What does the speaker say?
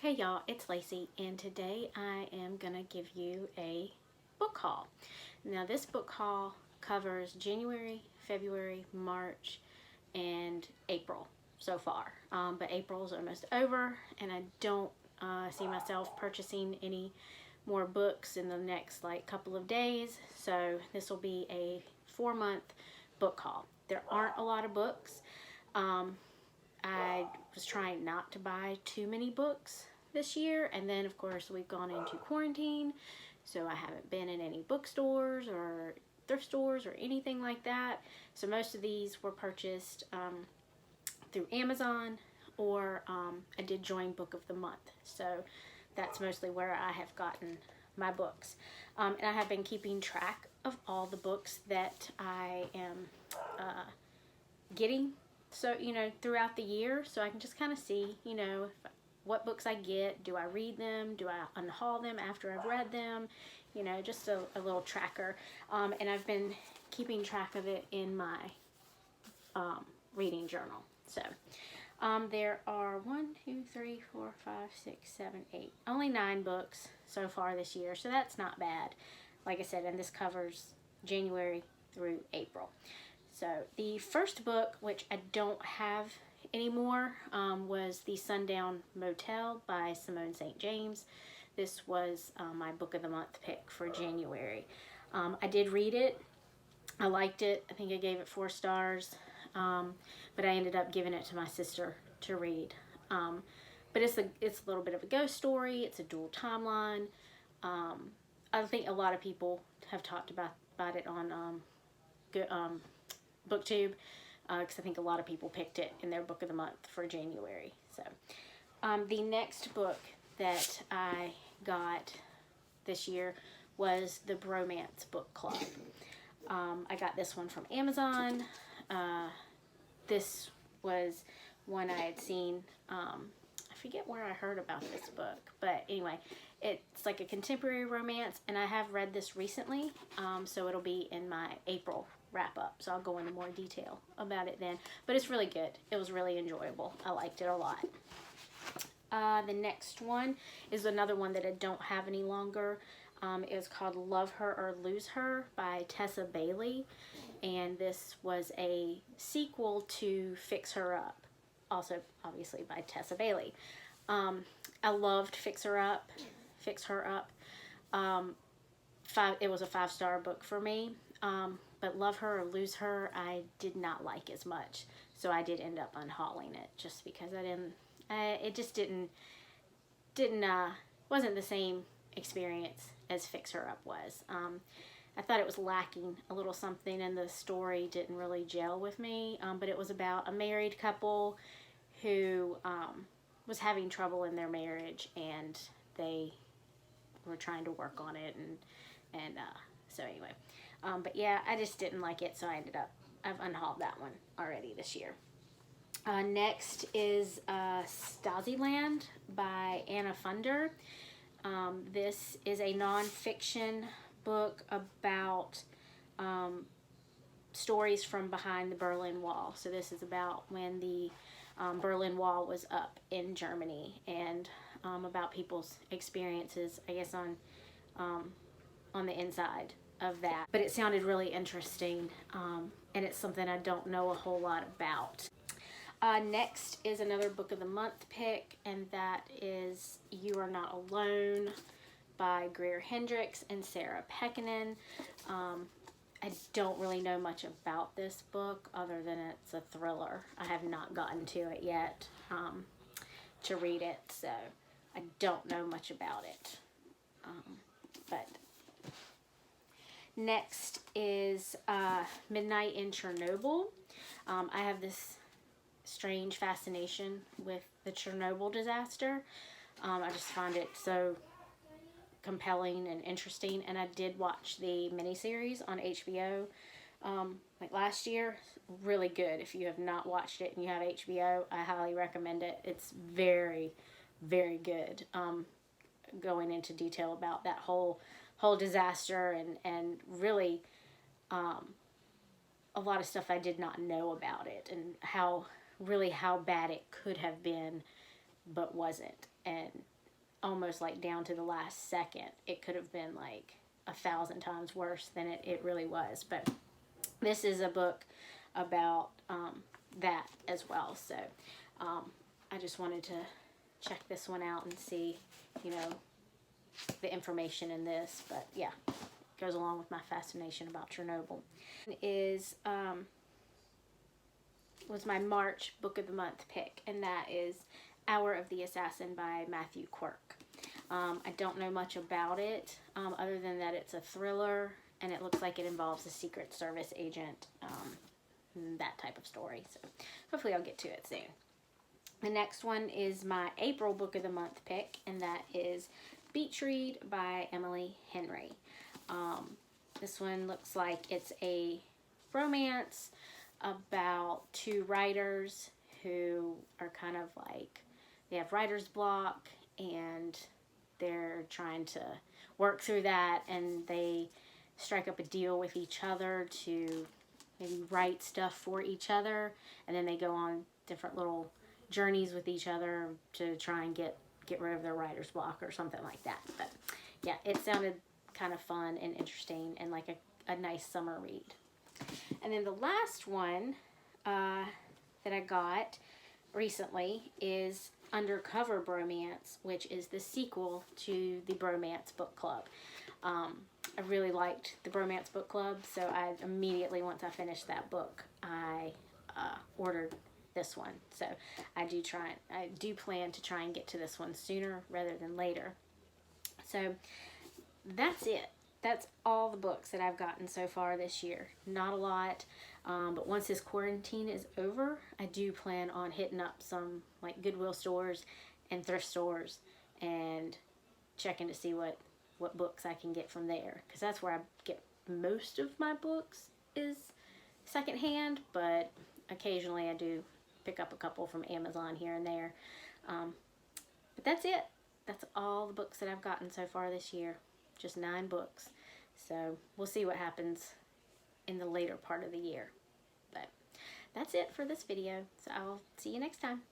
Hey y'all, it's Lacey, and today I am gonna give you a book haul. Now this book haul covers January, February, March, and April so far. But April's almost over, and I don't see myself purchasing any more books in the next couple of days. So this will be a 4-month book haul. There aren't a lot of books. I was trying not to buy too many books this year, and then of course we've gone into quarantine, so I haven't been in any bookstores or thrift stores or anything like that. So most of these were purchased through Amazon, or I did join Book of the Month, so that's mostly where I have gotten my books. And I have been keeping track of all the books that I am getting, so throughout the year, so I can just kind of see what books I get. Do I read them? Do I unhaul them after I've read them? Just a little tracker. And I've been keeping track of it in my reading journal. So there are 1, 2, 3, 4, 5, 6, 7, 8, only 9 books so far this year, so that's not bad. Like I said, and this covers January through April. So the first book, which I don't have anymore, was The Sundown Motel by Simone St. James. This was my Book of the Month pick for January. I did read it. I liked it. I think I gave it 4 stars, but I ended up giving it to my sister to read. But it's a little bit of a ghost story. It's a dual timeline. I think a lot of people have talked about it on BookTube, because I think a lot of people picked it in their Book of the Month for January. So the next book that I got this year was the Bromance Book Club. I got this one from Amazon. This was one I had seen. I forget where I heard about this book, but anyway, it's like a contemporary romance, and I have read this recently, so it'll be in my April wrap up, so I'll go into more detail about it then. But it's really good. It was really enjoyable. I liked it a lot. The next one is another one that I don't have any longer. It was called Love Her or Lose Her by Tessa Bailey, and this was a sequel to Fix Her Up, also obviously by Tessa Bailey. I loved Fix Her Up. It was a 5-star book for me. But Love Her or Lose Her, I did not like as much, so I did end up unhauling it just because it just wasn't the same experience as Fix Her Up was. I thought it was lacking a little something, and the story didn't really gel with me, but it was about a married couple who was having trouble in their marriage, and they were trying to work on it, and so anyway. But yeah, I just didn't like it, so I've unhauled that one already this year. Next is Stasiland by Anna Funder. This is a nonfiction book about stories from behind the Berlin Wall. So this is about when the Berlin Wall was up in Germany, and about people's experiences, I guess, on the inside of that. But it sounded really interesting, and it's something I don't know a whole lot about. Next is another Book of the Month pick, and that is You Are Not Alone by Greer Hendricks and Sarah Pekkanen. I don't really know much about this book other than it's a thriller. I have not gotten to it yet to read it, so I don't know much about it. But next is Midnight in Chernobyl. I have this strange fascination with the Chernobyl disaster. I just find it so compelling and interesting, and I did watch the miniseries on HBO like last year. Really good. If you have not watched it and you have HBO, I highly recommend it. It's very, very good. Going into detail about that whole disaster, and really a lot of stuff I did not know about it, and how bad it could have been but wasn't. And almost like down to the last second. It could have been like 1,000 times worse than it really was. But this is a book about that as well. So I just wanted to check this one out and see, you know, the information in this. But yeah, it goes along with my fascination about Chernobyl. Is was my March book of the month pick, and that is Hour of the Assassin by Matthew Quirk. I don't know much about it other than that it's a thriller and it looks like it involves a Secret Service agent, that type of story. So hopefully I'll get to it soon. The next one is my April book of the month pick, and that is Beach Read by Emily Henry. This one looks like it's a romance about two writers who are kind of like, they have writer's block and they're trying to work through that, and they strike up a deal with each other to maybe write stuff for each other, and then they go on different little journeys with each other to try and get rid of their writer's block or something like that. But yeah, it sounded kind of fun and interesting and like a nice summer read. And then the last one that I got recently is Undercover Bromance, which is the sequel to the Bromance Book Club. I really liked the Bromance Book Club, so I immediately, once I finished that book, I ordered this one. So I do plan to try and get to this one sooner rather than later. So that's it. That's all the books that I've gotten so far this year. Not a lot, but once this quarantine is over, I do plan on hitting up some like Goodwill stores and thrift stores and checking to see what books I can get from there, because that's where I get most of my books is secondhand, but occasionally I do pick up a couple from Amazon here and there. But that's it. That's all the books that I've gotten so far this year. Just 9 books. So we'll see what happens in the later part of the year. But that's it for this video. So I'll see you next time.